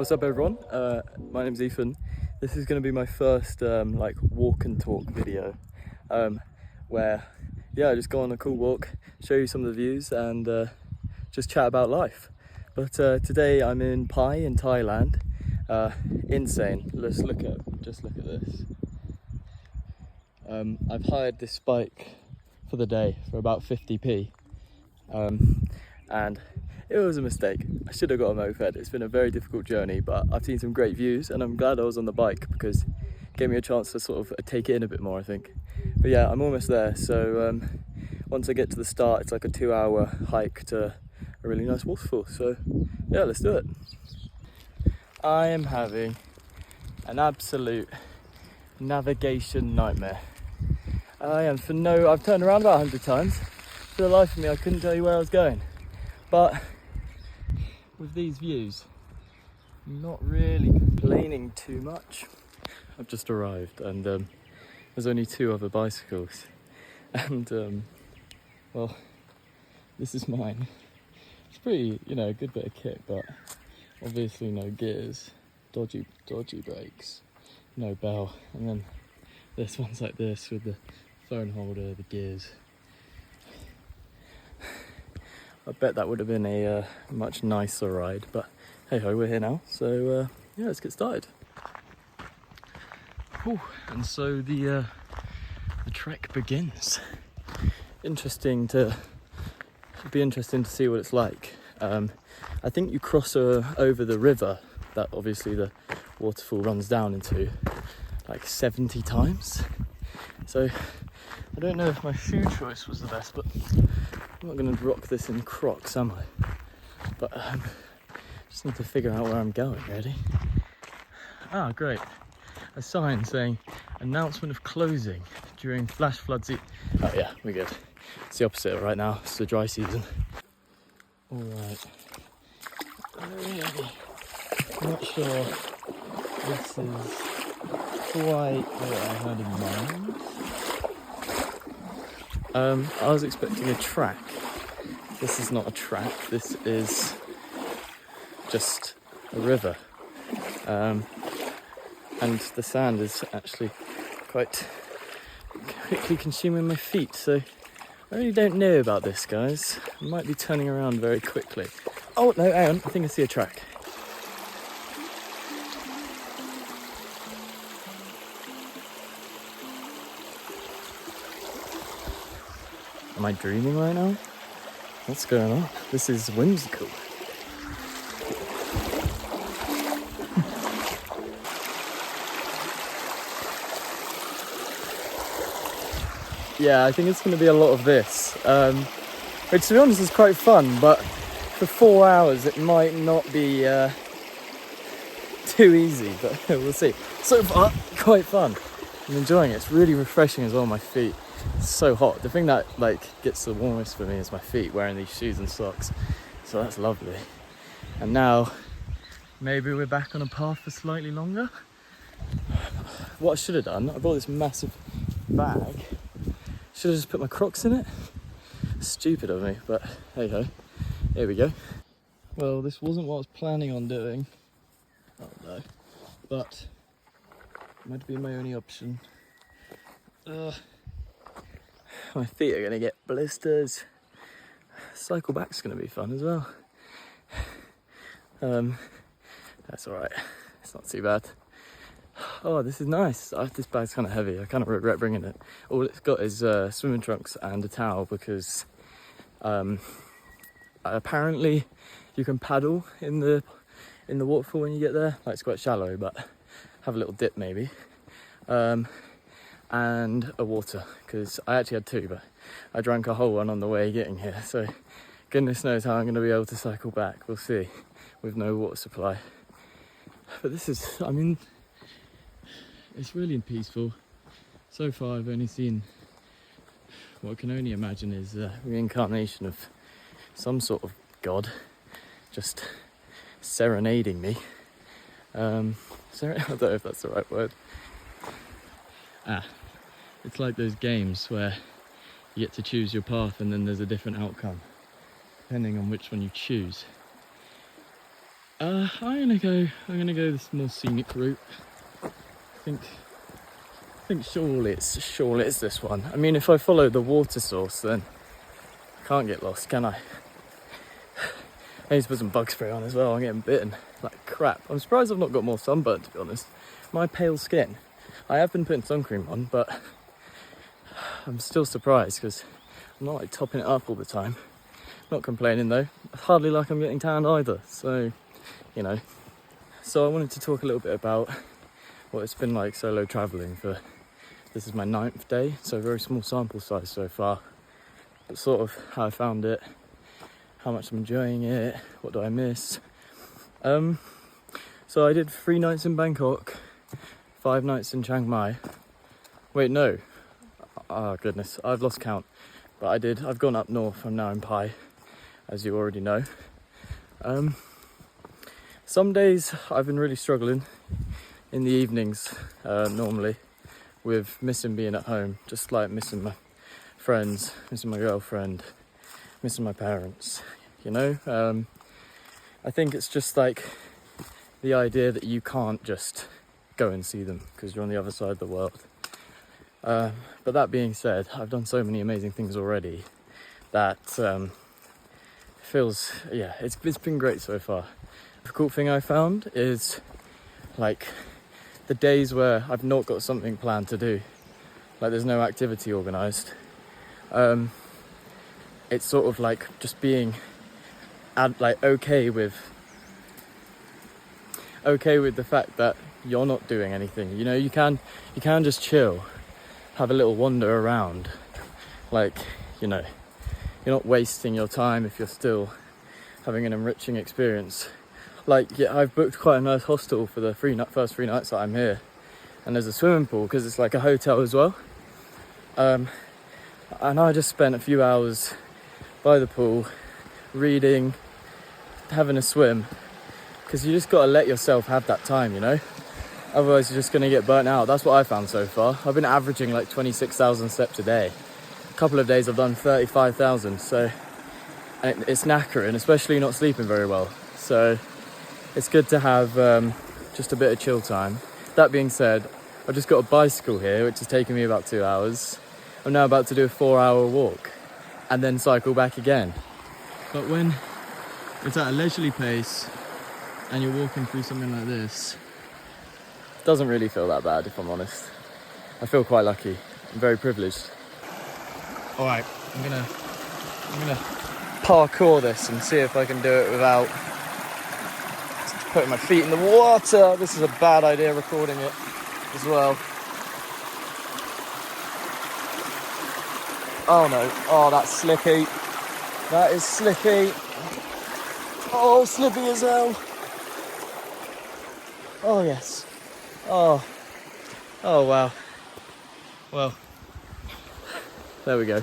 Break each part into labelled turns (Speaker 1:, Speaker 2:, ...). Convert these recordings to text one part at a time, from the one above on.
Speaker 1: What's up everyone? My name's Ethan. This is going to be my first like walk and talk video where I just go on a cool walk, show you some of the views and just chat about life. But today I'm in Pai in Thailand. Insane. Just look at this. I've hired this bike for the day for about 50p and it was a mistake. I should have got a moped. It's been a very difficult journey, but I've seen some great views and I'm glad I was on the bike because it gave me a chance to sort of take it in a bit more, I think. But yeah, I'm almost there. So once I get to the start, it's like a 2-hour hike to a really nice waterfall. So yeah, let's do it. I am having an absolute navigation nightmare. I've turned around about 100 times. For the life of me, I couldn't tell you where I was going. But with these views, I'm not really complaining too much. I've just arrived and there's only 2 other bicycles. And well, this is mine. It's pretty, a good bit of kit, but obviously no gears, dodgy brakes, no bell. And then this one's like this with the phone holder, the gears. I bet that would have been a much nicer ride, but hey ho, we're here now. So yeah, let's get started. Whew. And so the trek begins. It'd be interesting to see what it's like. I think you cross over the river that obviously the waterfall runs down into like 70 times. So I don't know if my shoe choice was the best, but I'm not going to rock this in Crocs, am I? But just need to figure out where I'm going, really. Ah, great. A sign saying, announcement of closing during flash flood season. Oh yeah, we're good. It's the opposite of right now. It's the dry season. Alright. Really not sure this is quite what I had in mind. I was expecting a track. This is not a track, this is just a river. And the sand is actually quite quickly consuming my feet, so I really don't know about this, guys. I might be turning around very quickly. Oh no, hang on, I think I see a track. Am I dreaming right now? What's going on? This is whimsical. Yeah, I think it's going to be a lot of this, which to be honest is quite fun, but for 4 hours it might not be too easy, but we'll see. So far, quite fun. I'm enjoying it. It's really refreshing as well on my feet. It's so hot. The thing that gets the warmest for me is my feet, wearing these shoes and socks. So that's lovely. And now, maybe we're back on a path for slightly longer. What I should have done, I brought this massive bag. Should have just put my Crocs in it. Stupid of me, but hey ho. Here we go. Well, this wasn't what I was planning on doing. Oh no. But it might be my only option. My feet are gonna get blisters. Cycle back's gonna be fun as well. That's alright. It's not too bad. Oh, this is nice. This bag's kind of heavy. I kind of regret bringing it. All it's got is swimming trunks and a towel because apparently you can paddle in the waterfall when you get there. Like, it's quite shallow, but have a little dip maybe. And a water, because I actually had 2, but I drank a whole one on the way getting here, so goodness knows how I'm going to be able to cycle back. We'll see, with no water supply. But this is, it's really peaceful. So far I've only seen what I can only imagine is a reincarnation of some sort of god just serenading me. I don't know if that's the right word. It's like those games where you get to choose your path, and then there's a different outcome depending on which one you choose. I'm gonna go this more scenic route. I think surely it's this one. I mean, if I follow the water source, then I can't get lost, can I? I need to put some bug spray on as well. I'm getting bitten like crap. I'm surprised I've not got more sunburn, to be honest. My pale skin. I have been putting sun cream on, but I'm still surprised because I'm not like topping it up all the time. Not complaining though. Hardly like I'm getting tanned either. So, you know. So I wanted to talk a little bit about what it's been like solo travelling for, this is my 9th day, so a very small sample size so far. But sort of how I found it, how much I'm enjoying it, what do I miss. So I did 3 nights in Bangkok, 5 nights in Chiang Mai. Wait, no. Oh goodness, I've lost count. But I've gone up north, I'm now in Pai, as you already know. Some days I've been really struggling in the evenings, normally, with missing being at home, just like missing my friends, missing my girlfriend, missing my parents, you know? I think it's just like the idea that you can't just go and see them because you're on the other side of the world. But that being said, I've done so many amazing things already that feels, yeah, it's been great so far. The cool thing I found is like the days where I've not got something planned to do, like there's no activity organised. It's sort of like just being okay with the fact that you're not doing anything. You know, you can just chill, have a little wander around. Like, you know, you're not wasting your time if you're still having an enriching experience. Like, yeah, I've booked quite a nice hostel for the first 3 nights that I'm here, and there's a swimming pool because it's like a hotel as well. And I just spent a few hours by the pool, reading, having a swim, because you just got to let yourself have that time, you know? Otherwise you're just going to get burnt out. That's what I found so far. I've been averaging like 26,000 steps a day. A couple of days I've done 35,000, so and it's knackering, especially not sleeping very well. So it's good to have just a bit of chill time. That being said, I've just got a bicycle here, which is taking me about 2 hours. I'm now about to do a 4-hour walk and then cycle back again. But when it's at a leisurely pace and you're walking through something like this, it doesn't really feel that bad, if I'm honest. I feel quite lucky. I'm very privileged. All right, I'm gonna parkour this and see if I can do it without putting my feet in the water. This is a bad idea, recording it as well. Oh no, oh that's slippy. That is slippy. Oh, slippy as hell. Oh yes. Oh wow. Well, there we go.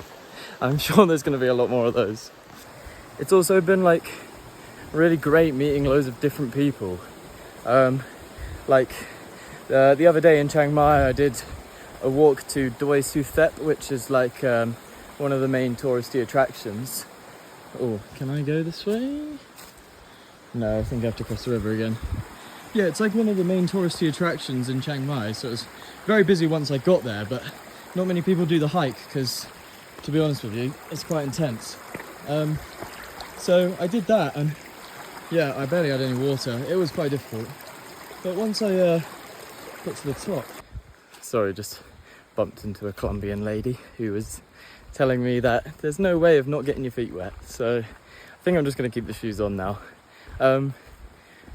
Speaker 1: I'm sure there's going to be a lot more of those. It's also been like really great meeting loads of different people. Like the other day in Chiang Mai I did a walk to Doi Su Thep, which is like one of the main touristy attractions. Oh, can I go this way? No, I think I have to cross the river again. Yeah, it's like one of the main touristy attractions in Chiang Mai, so it was very busy once I got there, but not many people do the hike because, to be honest with you, it's quite intense. So I did that, and yeah, I barely had any water. It was quite difficult. But once I got to the top... Sorry, just bumped into a Colombian lady who was telling me that there's no way of not getting your feet wet. So I think I'm just going to keep the shoes on now.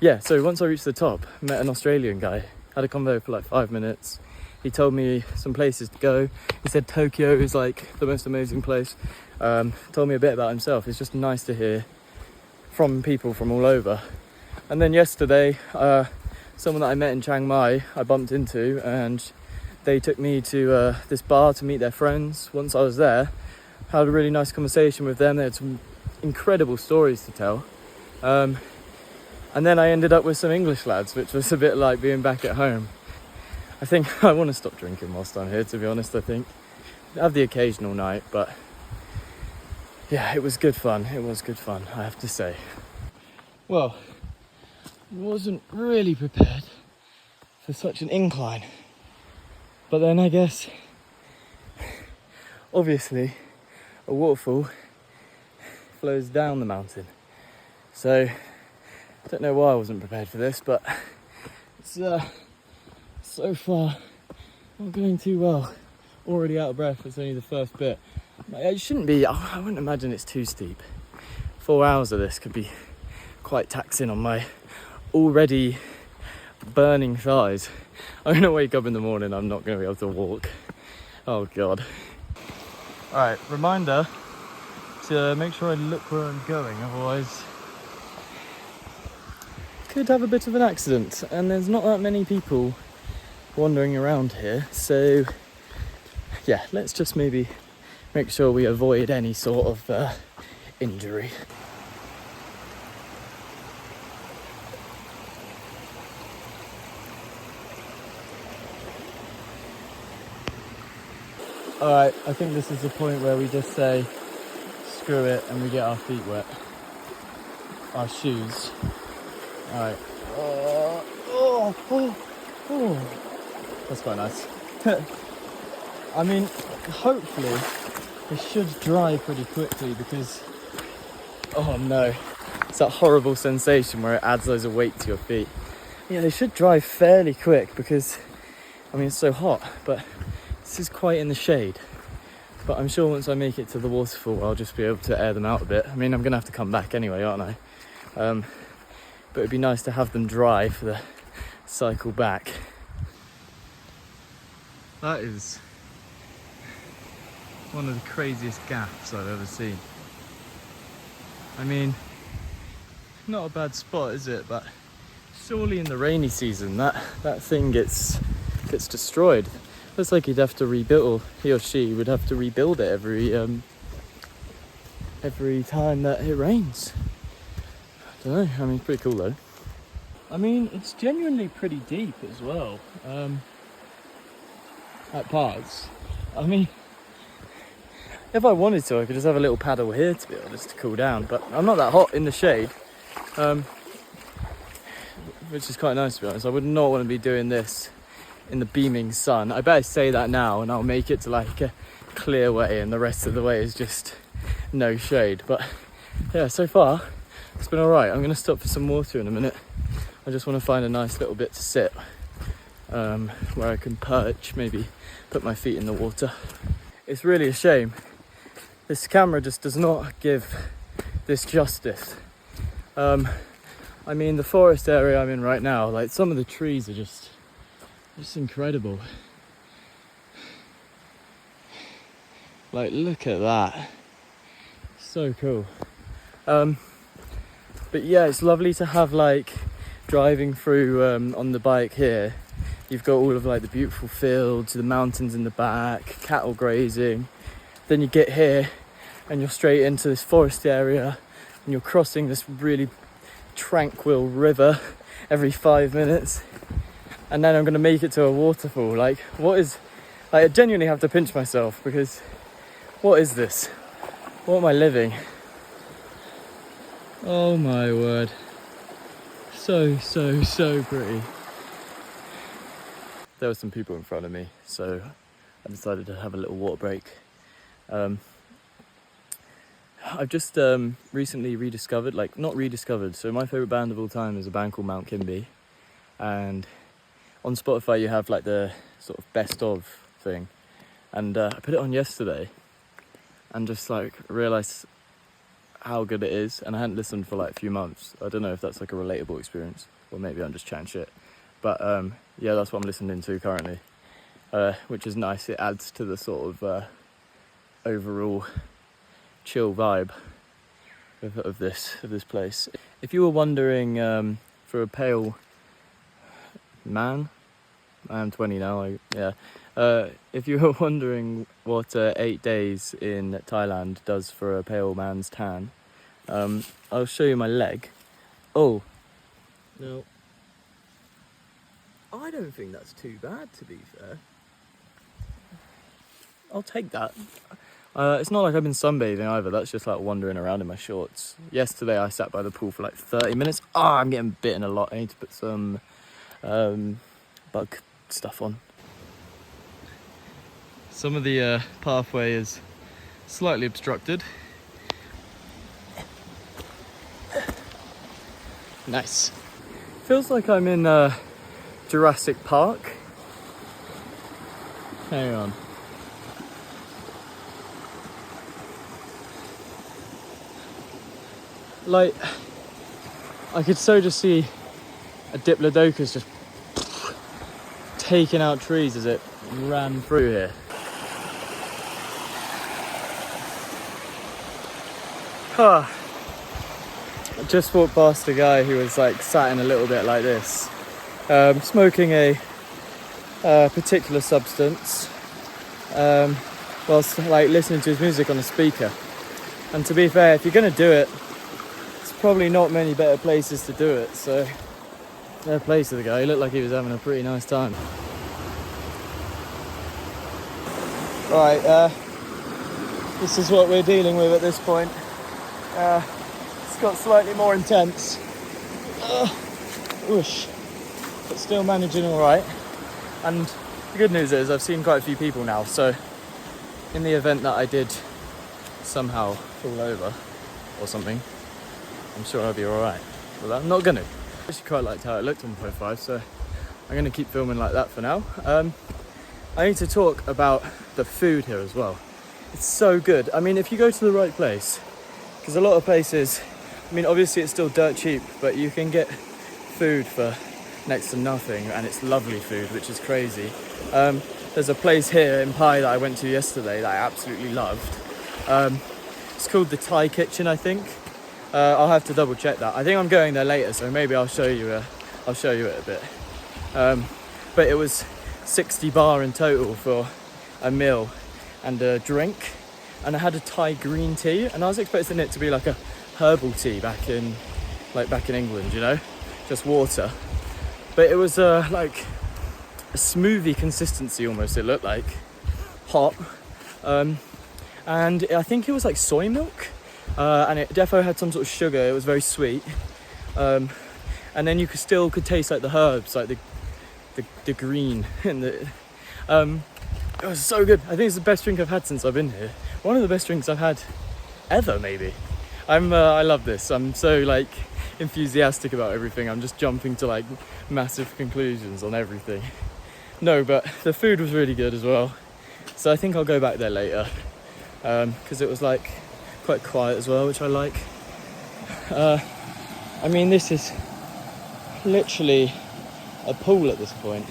Speaker 1: Yeah, so once I reached the top, met an Australian guy, had a convo for like 5 minutes. He told me some places to go. He said Tokyo is like the most amazing place. Told me a bit about himself. It's just nice to hear from people from all over. And then yesterday, someone that I met in Chiang Mai, I bumped into, and they took me to this bar to meet their friends. Once I was there, had a really nice conversation with them. They had some incredible stories to tell. And then I ended up with some English lads, which was a bit like being back at home. I think I want to stop drinking whilst I'm here, to be honest. I think I have the occasional night, but yeah, it was good fun. It was good fun, I have to say. Well, wasn't really prepared for such an incline. But then I guess, obviously, a waterfall flows down the mountain. So, I don't know why I wasn't prepared for this, but it's so far not going too well. Already out of breath, it's only the first bit. It shouldn't be, I wouldn't imagine it's too steep. 4 hours of this could be quite taxing on my already burning thighs. I'm gonna wake up in the morning, I'm not gonna be able to walk. Oh God. Alright, reminder to make sure I look where I'm going, otherwise could have a bit of an accident. And there's not that many people wandering around here, so yeah, let's just maybe make sure we avoid any sort of injury. Alright, I think this is the point where we just say screw it and we get our feet wet. Our shoes. Alright. That's quite nice. I mean, hopefully it should dry pretty quickly because, oh no, it's that horrible sensation where it adds loads of weight to your feet. Yeah, they should dry fairly quick because, I mean, it's so hot, but this is quite in the shade. But I'm sure once I make it to the waterfall, I'll just be able to air them out a bit. I mean, I'm going to have to come back anyway, aren't I? But it'd be nice to have them dry for the cycle back. That is one of the craziest gaps I've ever seen. I mean, not a bad spot, is it? But surely in the rainy season, that thing gets destroyed. Looks like he'd have to rebuild, he or she would have to rebuild it every time that it rains. I don't know, I mean, it's pretty cool though. I mean, it's genuinely pretty deep as well, at parts. I mean, if I wanted to, I could just have a little paddle here, to be honest, to cool down, but I'm not that hot in the shade, which is quite nice, to be honest. I would not want to be doing this in the beaming sun. I better say that now and I'll make it to like a clear way and the rest of the way is just no shade. But yeah, so far it's been alright. I'm going to stop for some water in a minute. I just want to find a nice little bit to sit, where I can perch, maybe put my feet in the water. It's really a shame. This camera just does not give this justice. I mean, the forest area I'm in right now, like some of the trees are just incredible. Like, look at that. So cool. But yeah, it's lovely to have, like, driving through on the bike here. You've got all of like the beautiful fields, the mountains in the back, cattle grazing. Then you get here and you're straight into this forest area and you're crossing this really tranquil river every 5 minutes. And then I'm going to make it to a waterfall. Like, what is... Like, I genuinely have to pinch myself because what is this? What am I living? Oh my word. So pretty. There were some people in front of me, so I decided to have a little water break. I've just recently rediscovered, like, not rediscovered, so my favourite band of all time is a band called Mount Kimby. And on Spotify you have like the sort of best of thing. And I put it on yesterday and just like realised how good it is, and I hadn't listened for like a few months. I don't know if that's like a relatable experience or maybe I'm just chatting shit, but yeah, that's what I'm listening to currently, which is nice. It adds to the sort of overall chill vibe of this place. If you were wondering, for a pale man, I am 20 now, if you were wondering what 8 days in Thailand does for a pale man's tan, I'll show you my leg. Oh, no. I don't think that's too bad, to be fair. I'll take that. It's not like I've been sunbathing either, that's just like wandering around in my shorts. Yesterday I sat by the pool for like 30 minutes. I'm getting bitten a lot. I need to put some bug stuff on. Some of the pathway is slightly obstructed. Nice. Feels like I'm in Jurassic Park. Hang on. Like, I could so just see a Diplodocus just taking out trees as it ran through here. I just walked past a guy who was like sat in a little bit like this, smoking a particular substance, whilst like listening to his music on a speaker. And to be fair, if you're gonna do it, there's probably not many better places to do it. So fair play to the guy. He looked like he was having a pretty nice time. Right, this is what we're dealing with at this point. It's got slightly more intense. Whoosh. But still managing all right. And the good news is I've seen quite a few people now, so in the event that I did somehow fall over or something, I'm sure I'll be all right. But I'm not gonna. I actually quite liked how it looked on Pro 5, so I'm gonna keep filming like that for now. I need to talk about the food here as well. It's so good. I mean, if you go to the right place, because a lot of places, I mean, obviously it's still dirt cheap, but you can get food for next to nothing, and it's lovely food, which is crazy. There's a place here in Pai that I went to yesterday that I absolutely loved. It's called the Thai Kitchen, I think. I'll have to double check that. I think I'm going there later, so maybe I'll show you it a bit. But it was 60 baht in total for a meal and a drink, and I had a Thai green tea, and I was expecting it to be like a herbal tea back in England, you know, just water. But it was like a smoothie consistency almost. It looked like hot, and I think it was like soy milk, and it defo had some sort of sugar. It was very sweet, and then you could taste like the herbs, like the green and the. It was so good. I think it's the best drink I've had since I've been here. One of the best drinks I've had ever, maybe. I love this. I'm so like enthusiastic about everything. I'm just jumping to like massive conclusions on everything. No, but the food was really good as well. So I think I'll go back there later, because it was like quite quiet as well, which I like. I mean, this is literally a pool at this point.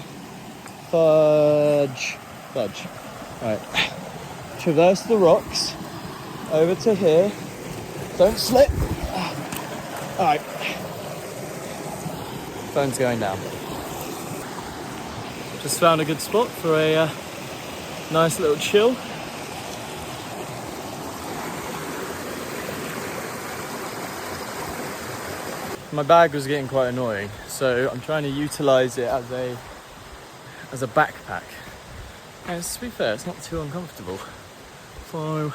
Speaker 1: Fudge. Right. Traverse the rocks over to here. Don't slip. Alright. Phone's going down. Just found a good spot for a nice little chill. My bag was getting quite annoying, so I'm trying to utilise it as a backpack. And to be fair, it's not too uncomfortable. So,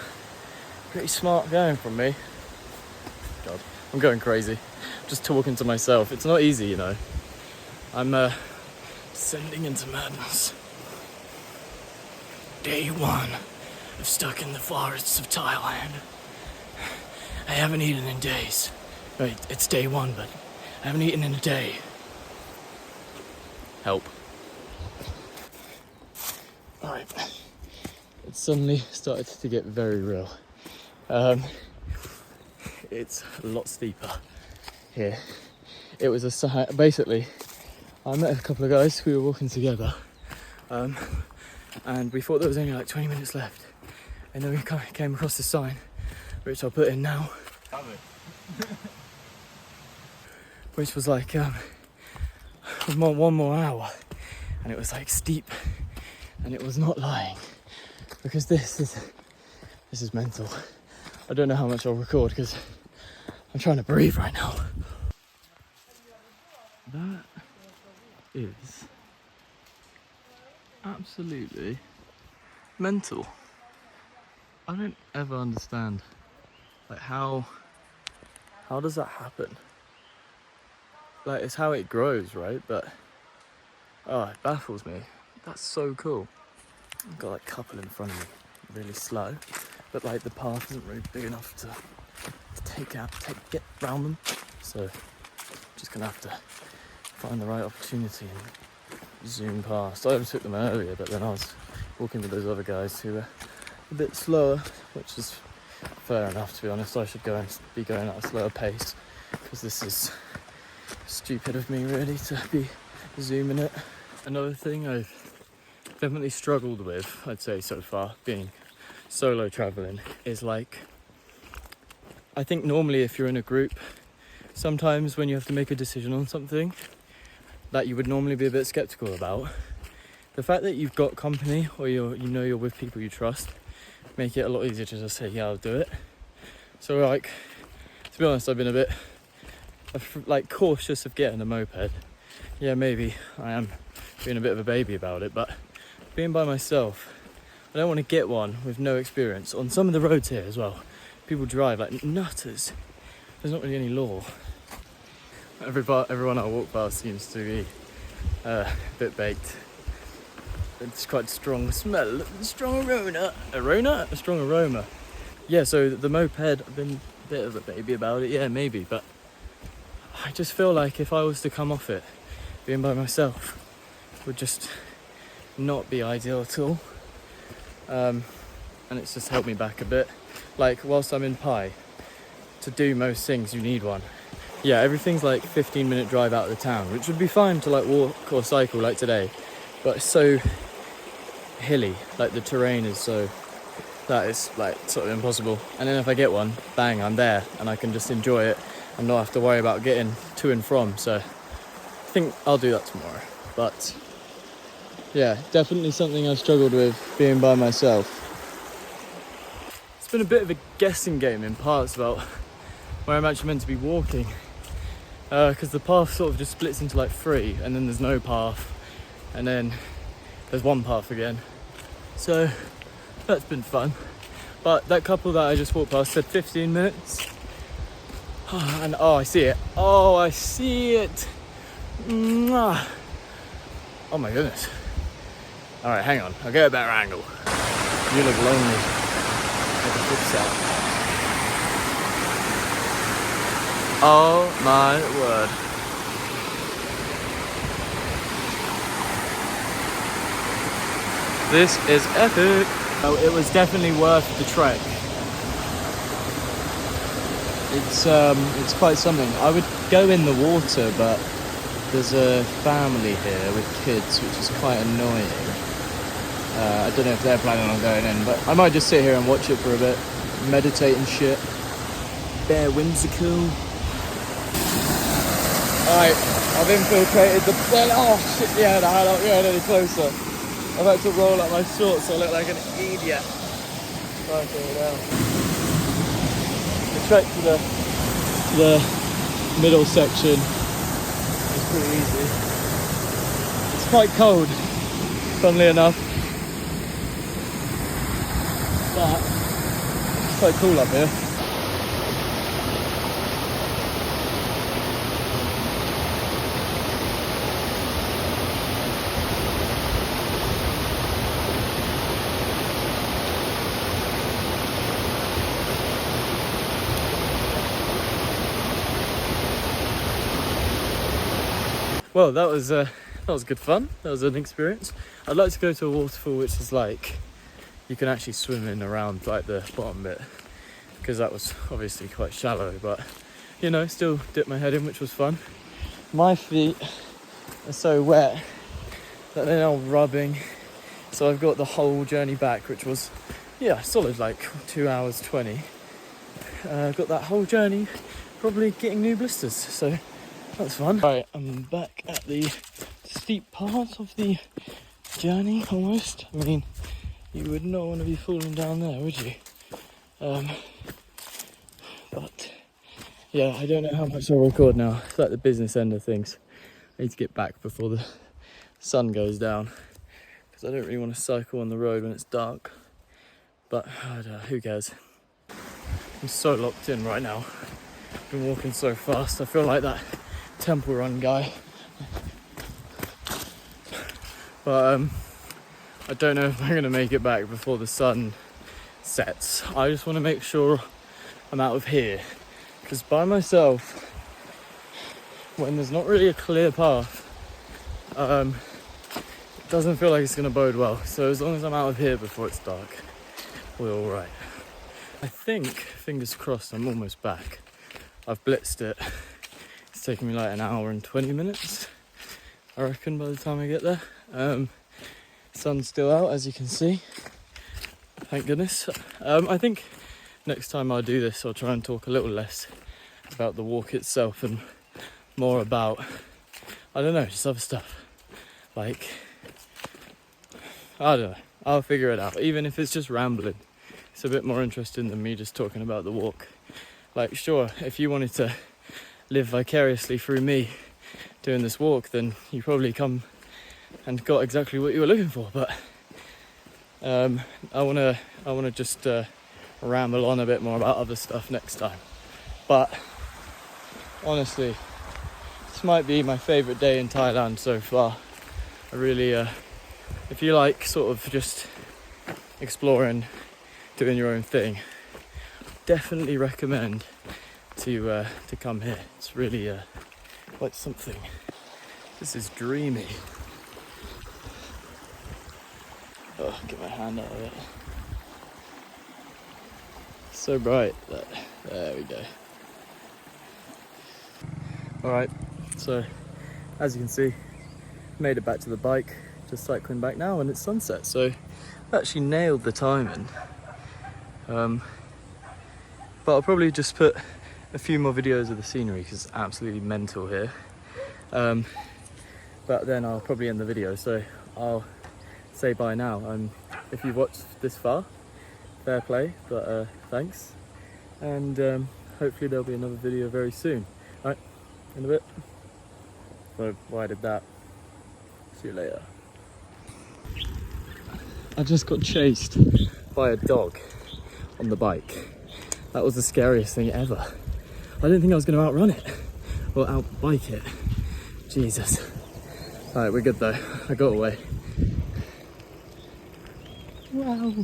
Speaker 1: pretty smart going from me. God, I'm going crazy. Just talking to myself. It's not easy, you know. I'm descending into madness. Day 1 of stuck in the forests of Thailand. I haven't eaten in days. Wait, it's day 1, but I haven't eaten in a day. Help. Alright, it suddenly started to get very real. It's a lot steeper here. It was basically, I met a couple of guys who were walking together, and we thought there was only like 20 minutes left, and then we came across this sign, which I'll put in now, which was like one more hour, and it was like steep. And it was not lying, because this is mental. I don't know how much I'll record because I'm trying to breathe right now. That is absolutely mental. I don't ever understand, like how does that happen? Like, it's how it grows, right? But oh, it baffles me. That's so cool. I've got like a couple in front of me, really slow, but like the path isn't really big enough to get round them. So just gonna have to find the right opportunity and zoom past. I overtook them earlier, but then I was walking with those other guys who were a bit slower, which is fair enough, to be honest. I should be going at a slower pace, because this is stupid of me really to be zooming it. Another thing I've definitely struggled with, I'd say so far, being solo traveling, is like, I think normally if you're in a group, sometimes when you have to make a decision on something that you would normally be a bit skeptical about, the fact that you've got company, or you're with people you trust, make it a lot easier to just say, yeah, I'll do it. So like, to be honest, I've been a bit like cautious of getting a moped. Yeah, maybe I am being a bit of a baby about it, but being by myself, I don't want to get one with no experience. On some of the roads here as well, people drive like nutters. There's not really any law. Everyone I walk past seems to be a bit baked. It's quite strong smell, strong aroma. A strong aroma. Yeah, so the moped, I've been a bit of a baby about it, yeah, maybe, but I just feel like if I was to come off it, being by myself would just not be ideal at all. And it's just held me back a bit. Like, whilst I'm in Pi, to do most things you need one. Yeah, everything's like 15-minute drive out of the town, which would be fine to like walk or cycle like today, but it's so hilly, like the terrain is so, that is like sort of impossible. And then if I get one, bang, I'm there and I can just enjoy it and not have to worry about getting to and from. So I think I'll do that tomorrow. But yeah, definitely something I've struggled with being by myself. It's been a bit of a guessing game in parts about where I'm actually meant to be walking, because the path sort of just splits into like three, and then there's no path, and then there's one path again. So that's been fun. But that couple that I just walked past said 15 minutes. And oh, I see it. Oh, I see it. Mwah. Oh my goodness. All right, hang on. I'll get a better angle. You look lonely. Like a good set. Oh my word. This is epic. Oh, it was definitely worth the trek. It's quite something. I would go in the water, but there's a family here with kids, which is quite annoying. I don't know if they're planning on going in, but I might just sit here and watch it for a bit, meditate and shit. Bare whimsical. Alright, I've infiltrated the... Oh shit, yeah, no, I'm not going any closer. I've had to roll up my shorts so I look like an idiot. Fucking hell. The trek to the middle section is pretty easy. It's quite cold, funnily enough. But it's quite cool up here. Well, that was good fun. That was an experience. I'd like to go to a waterfall which is like, you can actually swim in around like the bottom bit, because that was obviously quite shallow, but you know, still dipped my head in, which was fun. My feet are so wet that they're now rubbing, so I've got the whole journey back, which was, yeah, solid like 2 hours 20. Got that whole journey probably getting new blisters, so that's fun. Right, I'm back at the steep part of the journey, almost. I mean, you would not want to be falling down there, would you? But yeah, I don't know how much I'll record now. It's like the business end of things. I need to get back before the sun goes down, because I don't really want to cycle on the road when it's dark. but I don't know, who cares? I'm so locked in right now. I've been walking so fast. I feel like that Temple Run guy. But I don't know if I'm gonna make it back before the sun sets. I just want to make sure I'm out of here, because by myself, when there's not really a clear path, it doesn't feel like it's gonna bode well. So as long as I'm out of here before it's dark, we're all right. I think, fingers crossed, I'm almost back. I've blitzed it. It's taken me like an hour and 20 minutes, I reckon, by the time I get there. Sun's still out, as you can see. Thank goodness. I think next time I do this, I'll try and talk a little less about the walk itself and more about, I don't know, just other stuff. Like, I don't know, I'll figure it out. Even if it's just rambling, it's a bit more interesting than me just talking about the walk. Like, sure, if you wanted to live vicariously through me doing this walk, then you probably come and got exactly what you were looking for. But I wanna just ramble on a bit more about other stuff next time. But honestly, this might be my favourite day in Thailand so far. I really, if you like sort of just exploring, doing your own thing, definitely recommend to come here. It's really quite something. This is dreamy. Oh, get my hand out of it. So bright. There we go. Alright, so as you can see, made it back to the bike, just cycling back now, and it's sunset, so I actually nailed the timing. But I'll probably just put a few more videos of the scenery because it's absolutely mental here. But then I'll probably end the video, so I'll say bye now. If you've watched this far, fair play, but thanks. And hopefully there'll be another video very soon. Alright, in a bit. So why did that? See you later. I just got chased by a dog on the bike. That was the scariest thing ever. I didn't think I was going to outrun it or outbike it. Jesus. Alright, we're good though. I got away. Wow.